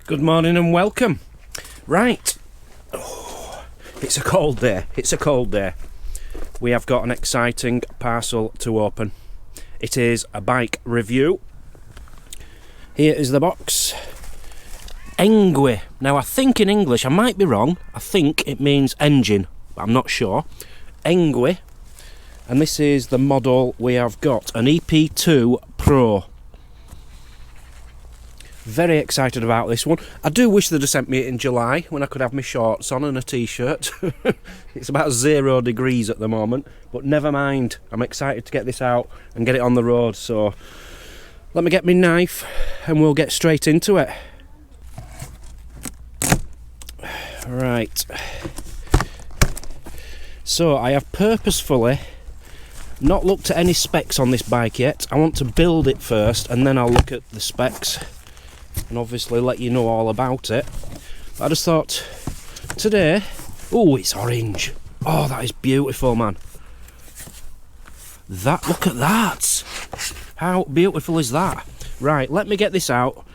Good morning and welcome. Right, it's a cold day, We have got an exciting parcel to open. It is a bike review. Here is the box. Engwe. Now I think in English, I might be wrong, I think it means engine, but I'm not sure. Engwe. And this is the model we have got, an EP2-Pro. Very excited about this one. I do wish they'd have sent me it in July when I could have my shorts on and a t-shirt. It's about 0 degrees at the moment, but never mind. I'm excited to get this out and get it on the road. So let me get my knife and we'll get straight into it. Right. So I have purposefully not looked at any specs on this bike yet. I want to build it first and then I'll look at the specs and obviously let you know all about it. But I just thought today, oh, it's orange. Oh, that is beautiful, man. Look at that. How beautiful is that? Right, let me get this out,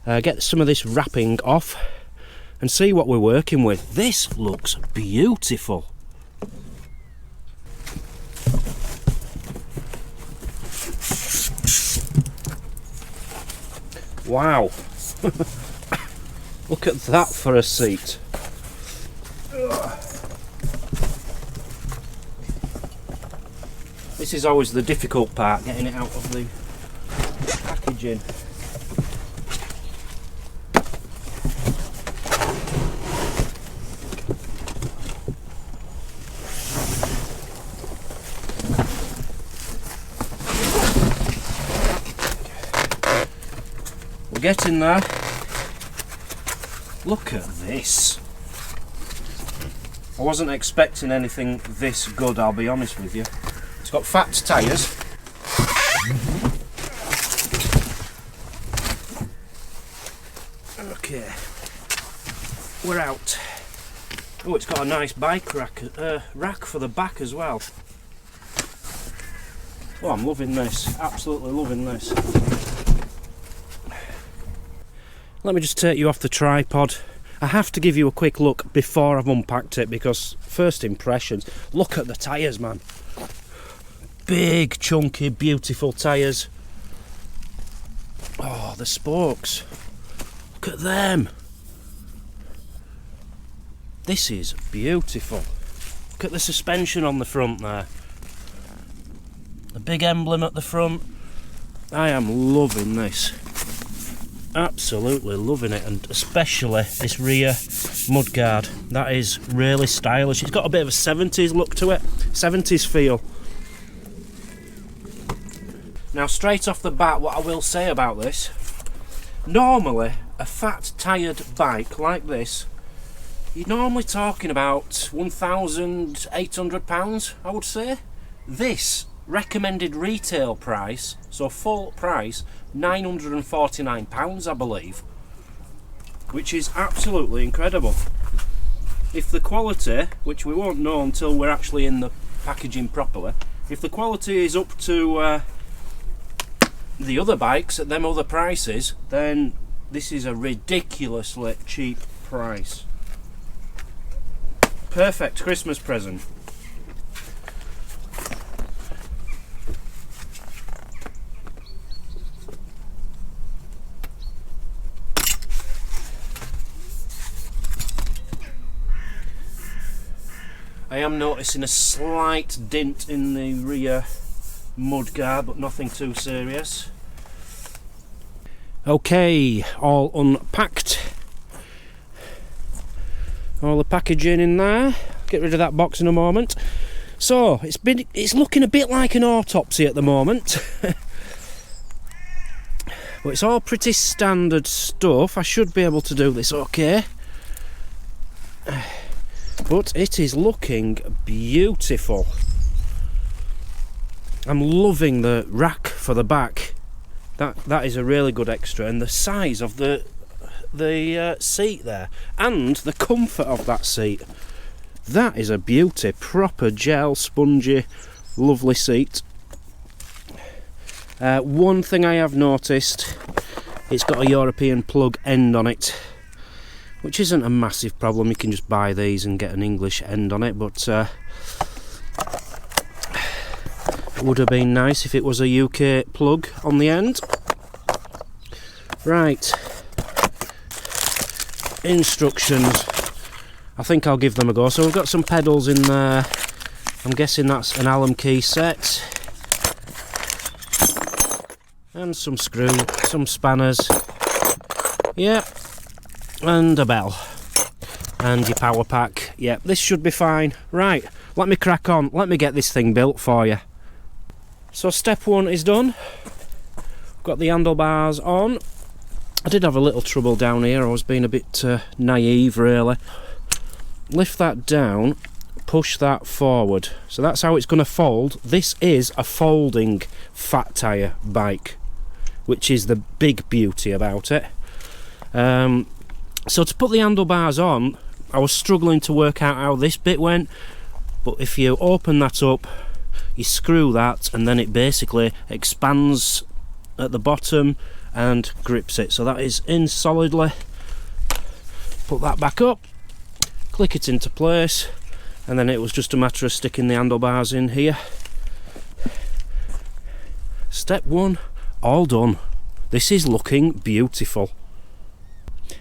get some of this wrapping off and see what we're working with. This looks beautiful. Wow. Look at that for a seat. This is always the difficult part, getting it out of the packaging. We're getting there. Look at this. I wasn't expecting anything this good, I'll be honest with you. It's got fat tyres. Okay, we're out. Oh, it's got a nice bike rack for the back as well. Oh, I'm loving this, absolutely loving this. Let me just take you off the tripod. I have to give you a quick look before I've unpacked it because first impressions, look at the tyres, man. Big, chunky, beautiful tyres. Oh, the spokes. Look at them. This is beautiful. Look at the suspension on the front there. The big emblem at the front. I am loving this. Absolutely loving it, and especially this rear mudguard. That is really stylish. It's got a bit of a 70s look to it, 70s feel. Now straight off the bat, what I will say about this, normally a fat tired bike like this, you're normally talking about £1,800, I would say. This recommended retail price, so full price, £949 I believe, which is absolutely incredible. If the quality, which we won't know until we're actually in the packaging properly, if the quality is up to the other bikes at them other prices, then this is a ridiculously cheap price. Perfect Christmas present. I am noticing a slight dint in the rear mudguard, but nothing too serious. Okay, all unpacked. All the packaging in there. Get rid of that box in a moment. So it's looking a bit like an autopsy at the moment. But it's all pretty standard stuff. I should be able to do this okay. But it is looking beautiful. I'm loving the rack for the back. That is a really good extra, and the size of the seat there, and the comfort of that seat. That is a beauty. Proper gel, spongy, lovely seat. One thing I have noticed, it's got a European plug end on it. which isn't a massive problem. You can just buy these and get an English end on it, but it would have been nice if it was a UK plug on the end. Right, instructions. I think I'll give them a go. So we've got some pedals in there. I'm guessing that's an Allen key set. And some screw, some spanners. Yeah. And a bell. And your power pack. Yeah, this should be fine. Right, let me crack on. Let me get this thing built for you. So step one is done. Got the handlebars on. I did have a little trouble down here. I was being a bit naive, really. Lift that down, push that forward. So that's how it's going to fold. This is a folding fat tyre bike, which is the big beauty about it. So to put the handlebars on, I was struggling to work out how this bit went, but if you open that up, you screw that, and then it basically expands at the bottom and grips it. So that is in solidly. Put that back up, click it into place, and then it was just a matter of sticking the handlebars in here. Step one, all done. This is looking beautiful.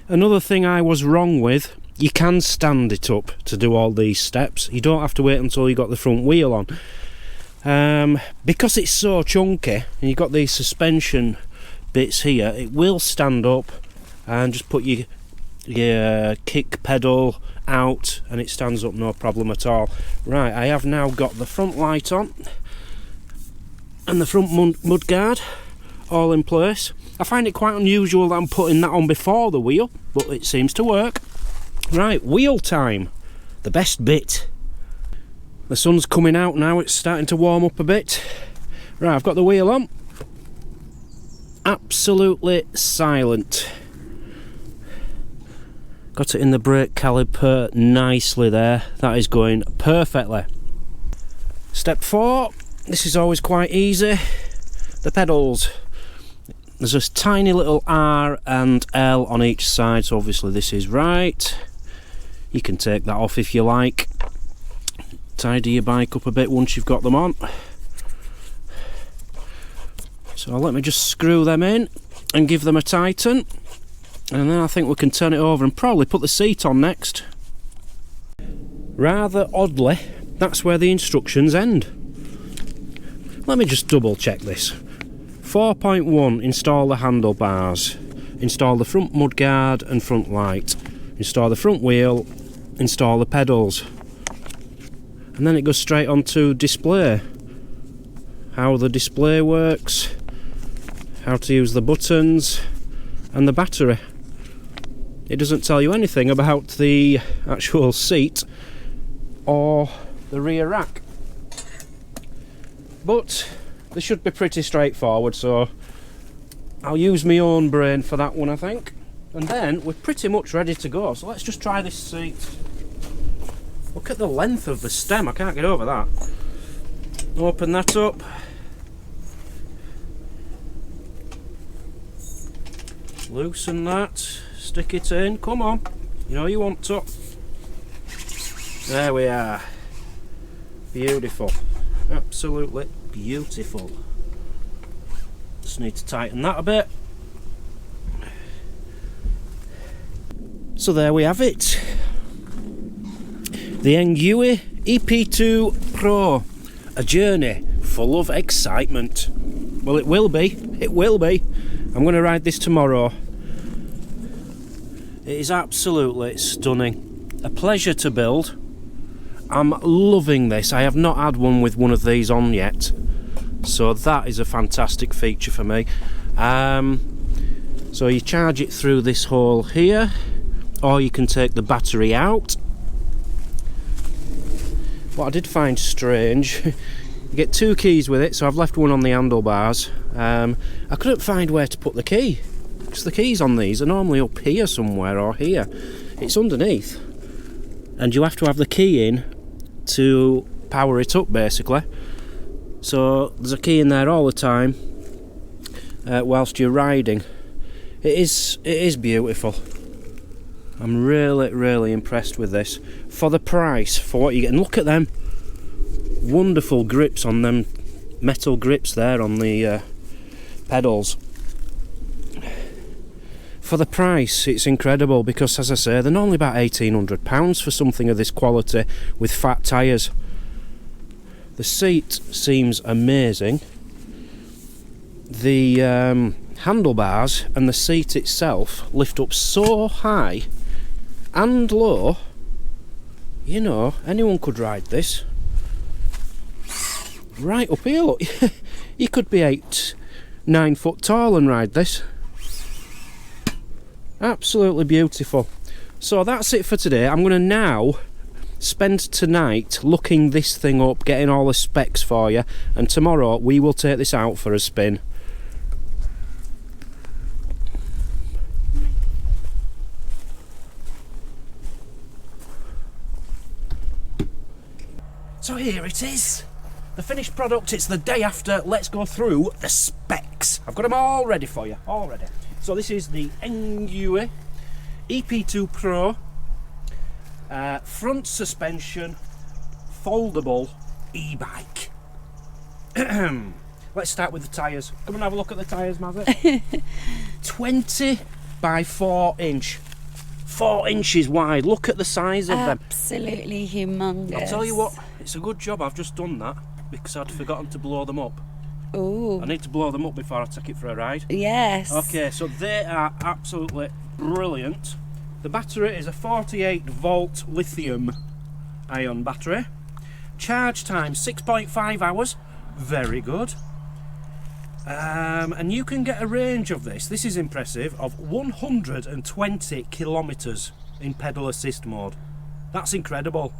Another thing I was wrong with, you can stand it up to do all these steps. You don't have to wait until you got the front wheel on. Because it's so chunky and you've got these suspension bits here, it will stand up, and just put your kick pedal out and it stands up, no problem at all. Right, I have now got the front light on and the front mud guard all in place. I find it quite unusual that I'm putting that on before the wheel, but it seems to work. Right, wheel time, the best bit. The sun's coming out now, it's starting to warm up a bit. Right, I've got the wheel on. Absolutely silent. Got it in the brake caliper nicely there. That is going perfectly. Step 4. This is always quite easy. The pedals. There's a tiny little R and L on each side, so obviously this is right. You can take that off if you like. Tidy your bike up a bit once you've got them on. So let me just screw them in and give them a tighten. And then I think we can turn it over and probably put the seat on next. Rather oddly, that's where the instructions end. Let me just double check this. 4.1, install the handlebars. Install the front mudguard and front light. Install the front wheel. Install the pedals. And then it goes straight on to display. How the display works. How to use the buttons. And the battery. It doesn't tell you anything about the actual seat or the rear rack, but they should be pretty straightforward, so I'll use my own brain for that one, I think. And then we're pretty much ready to go, so let's just try this seat. Look at the length of the stem, I can't get over that. Open that up. Loosen that, stick it in, come on, you know you want to. There we are. Beautiful, absolutely beautiful. Just need to tighten that a bit. So there we have it. The Engwe EP2-Pro, a journey full of excitement. Well, it will be, it will be. I'm going to ride this tomorrow. It is absolutely stunning. A pleasure to build. I'm loving this. I have not had one with one of these on yet, so that is a fantastic feature for me. So you charge it through this hole here, or you can take the battery out. What I did find strange, you get two keys with it, so I've left one on the handlebars. I couldn't find where to put the key, because the keys on these are normally up here somewhere or here. It's underneath, and you have to have the key in to power it up, basically. So there's a key in there all the time whilst you're riding. It is beautiful. I'm really impressed with this. For the price, for what you get, and look at them wonderful grips on them metal grips there on the pedals. For the price, it's incredible, because as I say, they're normally about £1,800 for something of this quality with fat tyres. The seat seems amazing. The handlebars and the seat itself lift up so high and low, you know, anyone could ride this. Right up here, look. You could be 8-9 foot tall and ride this. Absolutely beautiful. So that's it for today. I'm going to now spend tonight looking this thing up, getting all the specs for you, and tomorrow we will take this out for a spin. So here it is, the finished product. It's the day after. Let's go through the specs. I've got them all ready for you, all ready. So this is the Engwe EP2-Pro front suspension foldable e-bike. Let's start with the tyres. Come and have a look at the tyres, Mazzy. 20 by 4 inch. 4 inches wide. Look at the size of them. Absolutely humongous. I'll tell you what, it's a good job I've just done that, because I'd forgotten to blow them up. Ooh. I need to blow them up before I take it for a ride. Yes. Okay, so they are absolutely brilliant. The battery is a 48 volt lithium ion battery. Charge time 6.5 hours. Very good. And you can get a range of this is impressive, of 120 kilometres in pedal assist mode. That's incredible.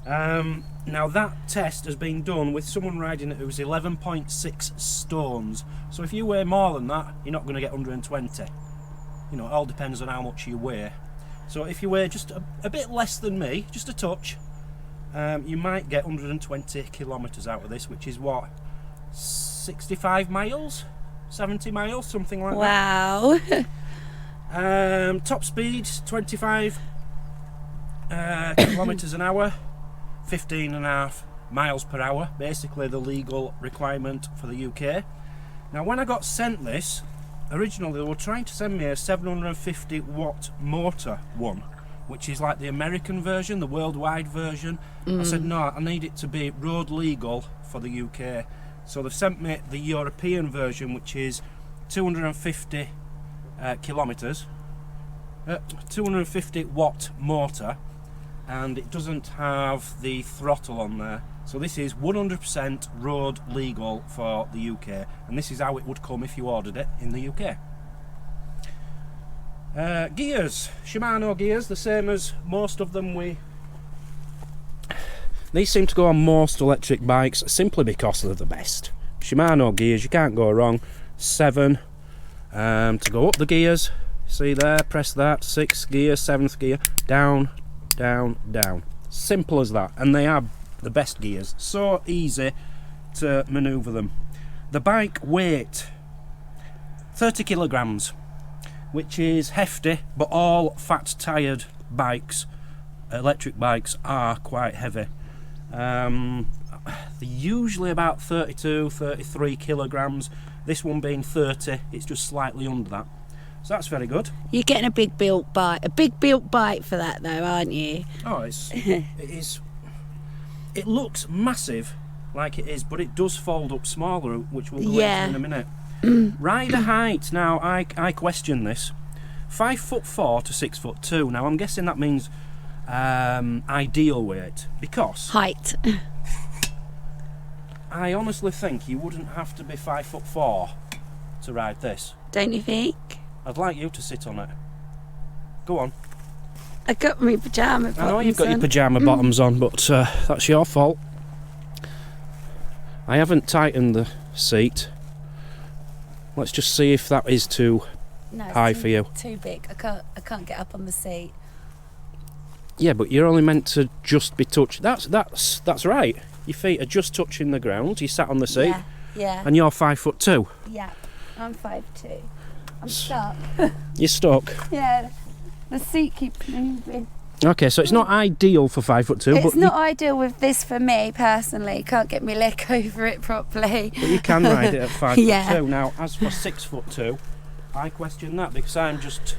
Now that test has been done with someone riding it who's 11.6 stones. So if you weigh more than that, you're not going to get 120. You know, it all depends on how much you weigh. So if you weigh just a bit less than me, just a touch, you might get 120 kilometres out of this, which is what, 65 miles? 70 miles, something like that. Wow. Top speed 25 kilometres an hour, 15.5 miles per hour, basically the legal requirement for the UK. Now when I got sent this, originally they were trying to send me a 750 watt motor one, which is like the American version, the worldwide version. I said no, I need it to be road legal for the UK. So they've sent me the European version, which is 250 kilometres, 250 watt motor, and it doesn't have the throttle on there. So this is 100% road legal for the UK, and this is how it would come if you ordered it in the UK. Gears, Shimano gears, the same as most of them. These seem to go on most electric bikes simply because they're the best. Shimano gears, you can't go wrong. 7 to go up the gears. See there, press that, 6th gear, 7th gear, down, down, down. Simple as that, and they are the best gears. So easy to manoeuvre them. The bike weight, 30 kilograms, which is hefty, but all fat tired bikes, electric bikes, are quite heavy. They're usually about 32-33 kilograms. This one being 30, it's just slightly under that. So that's very good. You're getting a big built bike for that though, aren't you? Oh, it is. It looks massive, like it is, but it does fold up smaller, which we'll go into in a minute. Rider height. Now I question this. 5'4" to 6'2". Now I'm guessing that means ideal weight, because Height. I honestly think you wouldn't have to be 5'4" to ride this. Don't you think? I'd like you to sit on it. Go on. I got my pyjama bottoms on. I know you've got your pyjama bottoms on, but that's your fault. I haven't tightened the seat. Let's just see if that is too high for you. Too big. I can't get up on the seat. Yeah, but you're only meant to just be touched. That's right. Your feet are just touching the ground. You sat on the seat. Yeah. And you're 5'2". Yeah. I'm 5'2". I'm stuck. You're stuck. Yeah. The seat keeps moving. Okay, so it's not ideal for 5'2", It's but not ideal with this for me personally. Can't get my leg over it properly. but you can ride it at 5'2". Yeah. Now, as for 6'2", I question that because I'm just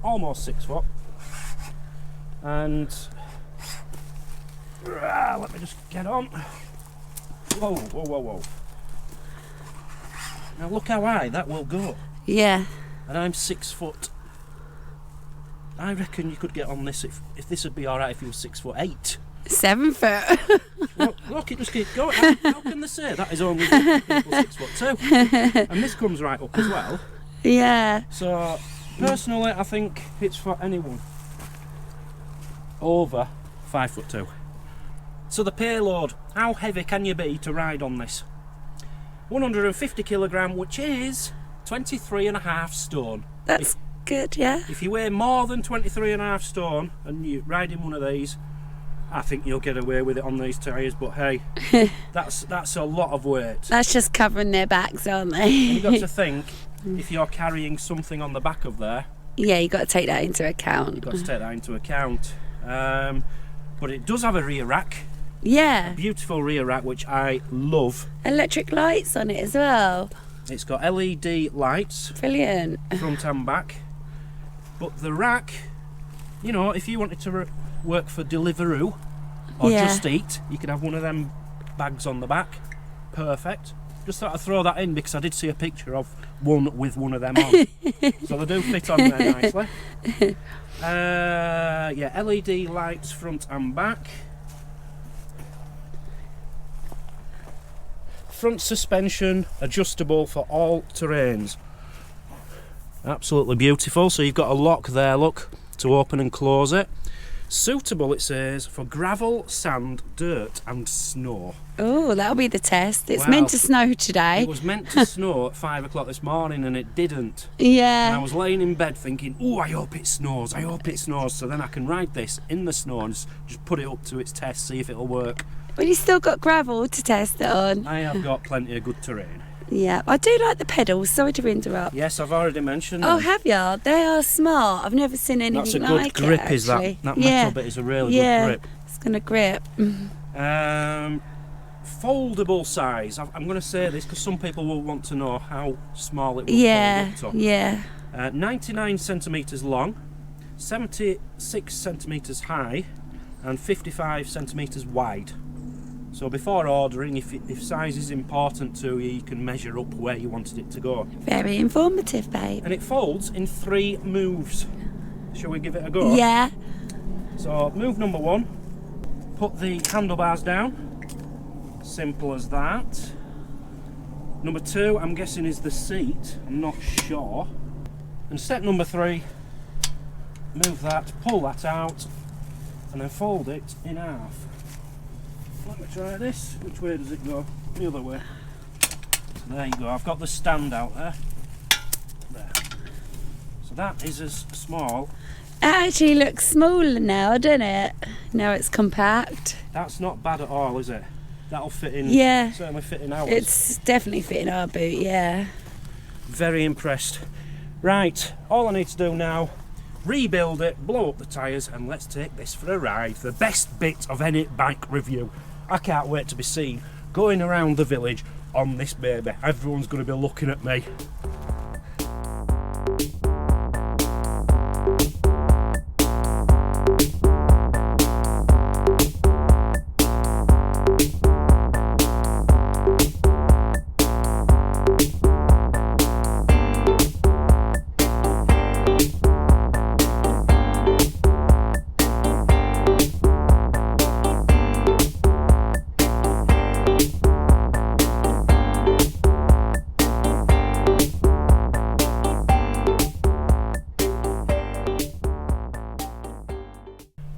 almost 6 foot. And let me just get on. Whoa, whoa, whoa, whoa. Now look how high that will go. Yeah. And I'm 6 foot. I reckon you could get on this if this would be alright if you were 6'8". 7 foot. Look, it just keeps going. How can they say that is only people 6'2"? And this comes right up as well. Yeah. So personally, I think it's for anyone over 5'2". So the payload, how heavy can you be to ride on this? 150 kilogram, which is 23.5 stone. That's good, yeah. If you weigh more than 23.5 stone and you're riding one of these, I think you'll get away with it on these tyres. But hey, that's a lot of weight. That's just covering their backs, aren't they? And you've got to think, if you're carrying something on the back of there, Yeah, you've got to take that into account. you've got to take that into account. But it does have a rear rack, Yeah. beautiful rear rack, which I love. Electric lights on it as well. It's got LED lights, Brilliant. front and back. But the rack, you know, if you wanted to work for Deliveroo or Yeah. Just Eat, you could have one of them bags on the back. Perfect. Just thought I'd throw that in because I did see a picture of one with one of them on. So they do fit on there nicely. Yeah, LED lights front and back. Front suspension adjustable for all terrains. Absolutely beautiful. So you've got a lock there, look, to open and close it. Suitable, it says, for gravel, sand, dirt and snow. Oh, that'll be the test. It's Well, meant to snow today. It was meant to snow at 5 o'clock this morning and it didn't. And I Yeah. was laying in bed thinking, oh, I hope it snows, I hope it snows, so then I can ride this in the snow and just put it up to its test, see if it'll work. Well, you still got gravel to test it on. I have got plenty of good terrain. Yeah. I do like the pedals. Sorry to interrupt. Yes, I've already mentioned Oh, them. have you? They are smart. I've never seen anything That's a like good grip, it, is that? actually. That Yeah. metal bit is a really Yeah. good grip. It's going to grip. Foldable size. I'm going to say this because some people will want to know how small it will Yeah. fold up to. Yeah. 99 centimetres long, 76 centimetres high and 55 centimetres wide. So before ordering, if size is important to you, you can measure up where you wanted it to go. Very informative, babe. And it folds in 3 moves. Shall we give it a go? Yeah. So move number 1, put the handlebars down. Simple as that. Number 2, I'm guessing, is the seat. I'm not sure. And step number 3, move that, pull that out, and then fold it in half. Let me try this. Which way does it go? The other way. So there you go. I've got the stand out there. There. So that is as small. It actually looks smaller now, doesn't it? Now it's compact. That's not bad at all, is it? That'll fit in. Yeah. Certainly fit in ours. It's definitely fitting our boot, yeah. Very impressed. Right, all I need to do now, rebuild it, blow up the tyres, and let's take this for a ride. The best bit of any bike review. I can't wait to be seen going around the village on this baby. Everyone's going to be looking at me.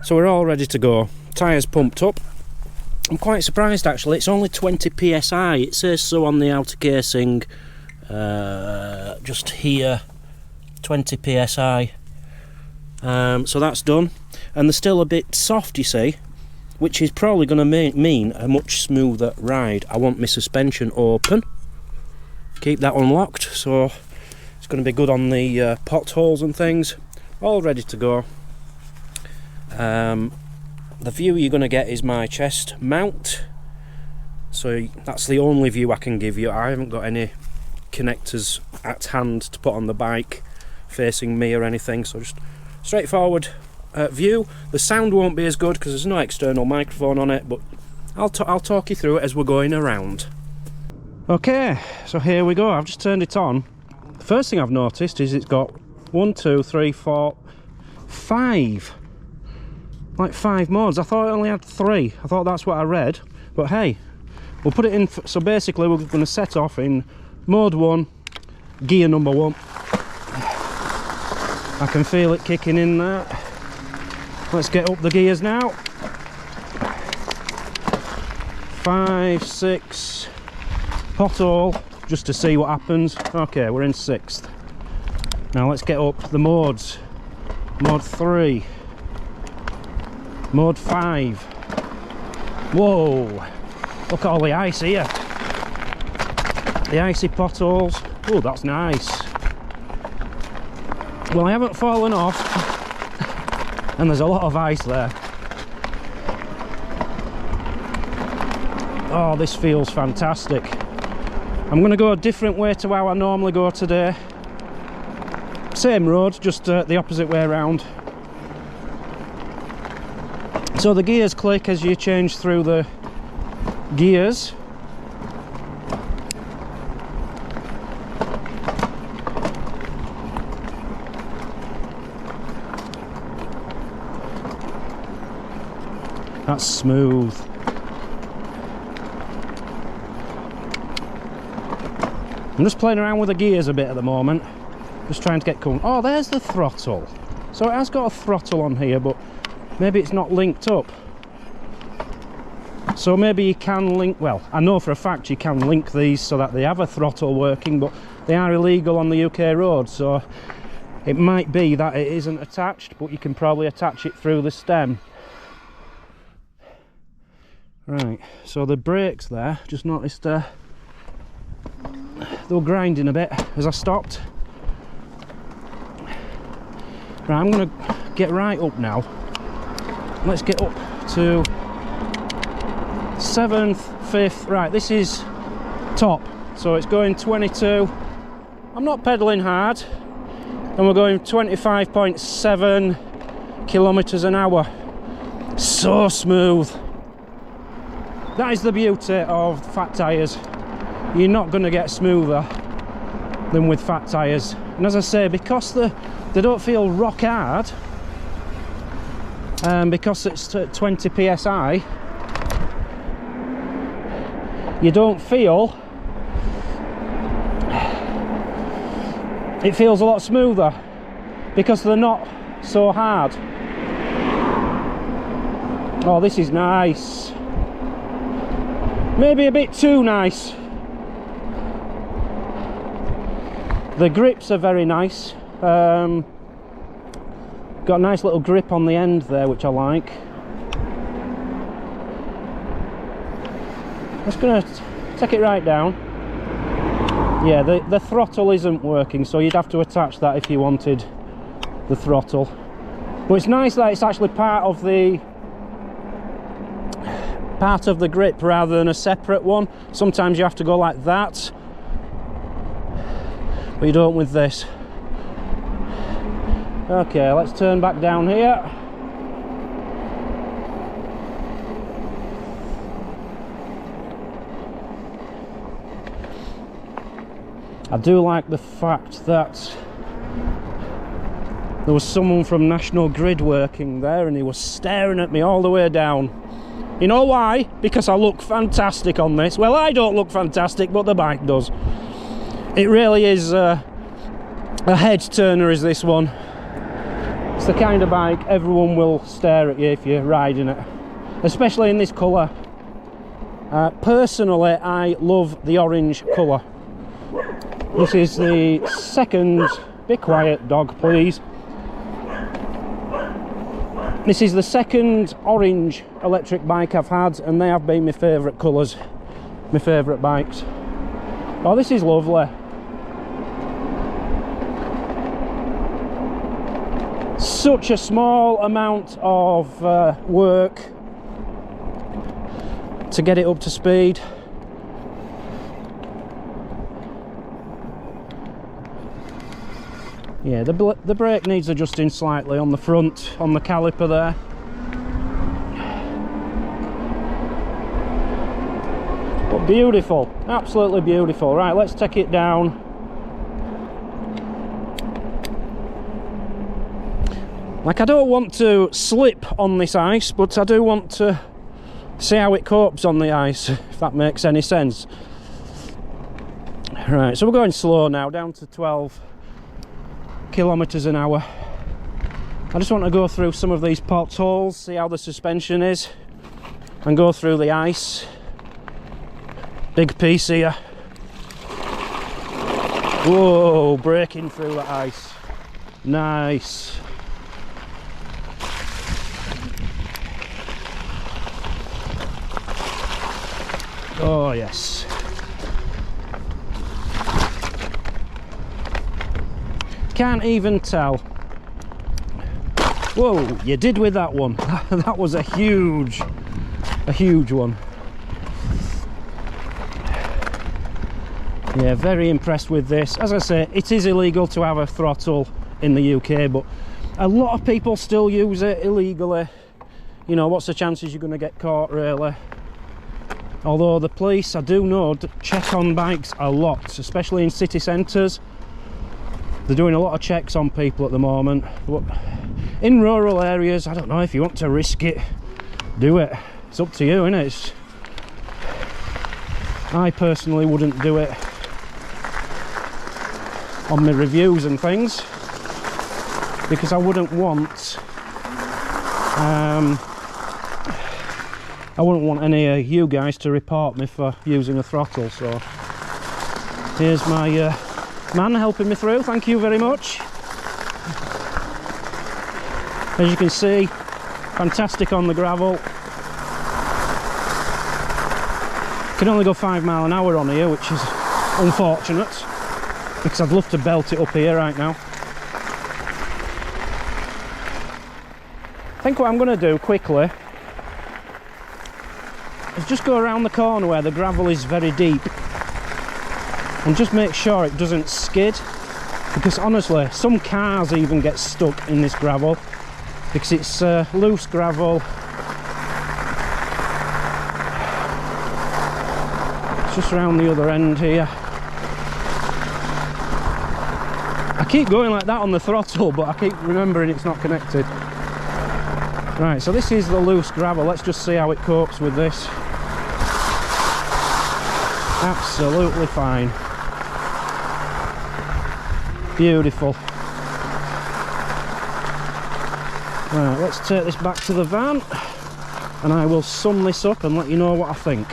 So we're all ready to go. Tyres pumped up. I'm quite surprised actually, it's only 20 psi. It says so on the outer casing, just here, 20 psi. So that's done. And they're still a bit soft, you see, which is probably going to mean a much smoother ride. I want my suspension open. Keep that unlocked, so it's going to be good on the potholes and things. all ready to go. The view you're going to get is my chest mount, so that's the only view I can give you. I haven't got any connectors at hand to put on the bike facing me or anything, so just straightforward view. The sound won't be as good because there's no external microphone on it, but I'll talk you through it as we're going around. Okay, so here we go. I've just turned it on. The first thing I've noticed is it's got 1, 2, 3, 4, 5, like 5 modes. I thought it only had 3. I thought that's what I read, but hey, we'll put it in. So basically we're going to set off in mode 1, gear number 1. I can feel it kicking in there. Let's get up the gears now. 5, 6, pothole, just to see what happens. Okay, we're in 6th. Now let's get up the modes. Mode 3. Mode 5. Whoa! Look at all the ice here. The icy potholes. Oh, that's nice. Well, I haven't fallen off, and there's a lot of ice there. Oh, this feels fantastic. I'm going to go a different way to how I normally go today. Same road, just the opposite way around. So the gears click as you change through the gears. That's smooth. I'm just playing around with the gears a bit at the moment, just trying to get cool. Oh, there's the throttle. So it has got a throttle on here, but maybe it's not linked up. So maybe you can link, well, I know for a fact you can link these so that they have a throttle working, but they are illegal on the UK road, so it might be that it isn't attached, but you can probably attach it through the stem. Right, so the brakes there, just noticed they were grinding a bit as I stopped. Right, I'm going to get right up now. Let's get up to 7th, 5th. Right, this is top, so it's going 22. I'm not pedalling hard, and we're going 25.7 kilometers an hour. So smooth. That is the beauty of fat tyres. You're not going to get smoother than with fat tyres. And as I say, because they don't feel rock hard, because it's 20 psi, you don't feel, it feels a lot smoother because they're not so hard. Oh, this is nice. Maybe a bit too nice. The grips are very nice. Got a nice little grip on the end there, which I like. Just gonna take it right down. Yeah, the throttle isn't working, so you'd have to attach that if you wanted the throttle. But it's nice that it's actually part of the grip rather than a separate one. Sometimes you have to go like that, but you don't with this. Okay, let's turn back down here. I do like the fact that there was someone from National Grid working there, and he was staring at me all the way down. You know why? Because I look fantastic on this. Well, I don't look fantastic, but the bike does. It really is a head turner, is this one. It's the kind of bike everyone will stare at you if you're riding it, especially in this colour. Personally, I love the orange colour. This is the second, be quiet dog please. This is the second orange electric bike I've had, and they have been my favourite colours, my favourite bikes. Oh, this is lovely. such a small amount of work to get it up to speed. Yeah, the brake needs adjusting slightly on the front, on the caliper there. But beautiful, absolutely beautiful. Right, let's take it down. Like, I don't want to slip on this ice, but I do want to see how it copes on the ice, if that makes any sense. Right, so we're going slow now, down to 12 kilometers an hour. I just want to go through some of these potholes, see how the suspension is, and go through the ice. Big piece here. Whoa, breaking through the ice. Nice. Oh yes. Can't even tell. Whoa, you did with that one. That was a huge one. Yeah, very impressed with this. As I say, it is illegal to have a throttle in the UK, but a lot of people still use it illegally. You know, what's the chances you're going to get caught, really? Although the police, I do know, check on bikes a lot, especially in city centres. They're doing a lot of checks on people at the moment. But in rural areas, I don't know, if you want to risk it, do it. It's up to you, innit? I personally wouldn't do it on my reviews and things, because I wouldn't want any of you guys to report me for using a throttle. So here's my man helping me through. Thank you very much. As you can see, fantastic on the gravel. Can only go 5 miles an hour on here, which is unfortunate, because I'd love to belt it up here right now. I think what I'm going to do quickly is just go around the corner where the gravel is very deep and just make sure it doesn't skid, because honestly some cars even get stuck in this gravel because it's loose gravel. It's just around the other end here. I keep going like that on the throttle, but I keep remembering it's not connected. Right, so this is the loose gravel. Let's just see how it copes with this. Absolutely fine. Beautiful. Right, let's take this back to the van and I will sum this up and let you know what I think.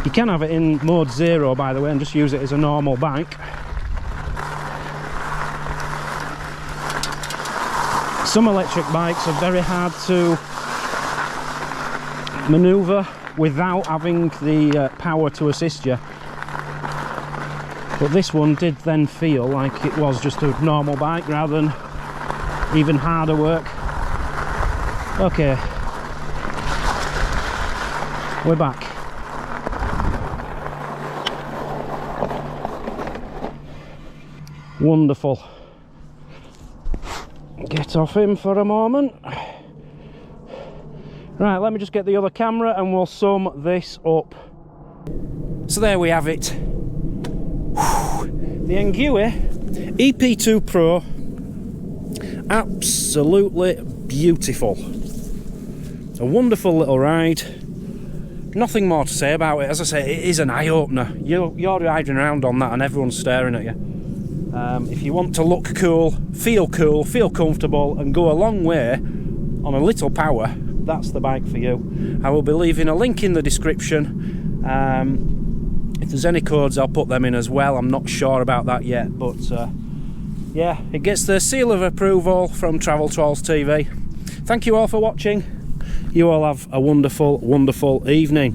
You can have it in mode 0, by the way, and just use it as a normal bike. Some electric bikes are very hard to manoeuvre without having the power to assist you. But this one did then feel like it was just a normal bike rather than even harder work. Okay, we're back. Wonderful. Get off him for a moment. Right, let me just get the other camera and we'll sum this up. So there we have it. The Engwe EP2-Pro, absolutely beautiful. A wonderful little ride. Nothing more to say about it. As I say, it is an eye-opener. You're riding around on that and everyone's staring at you. If you want to look cool, feel comfortable and go a long way on a little power, that's the bike for you. I will be leaving a link in the description. If there's any codes, I'll put them in as well. I'm not sure about that yet, but yeah, it gets the seal of approval from Travel Trolls TV. Thank you all for watching. You all have a wonderful, wonderful evening.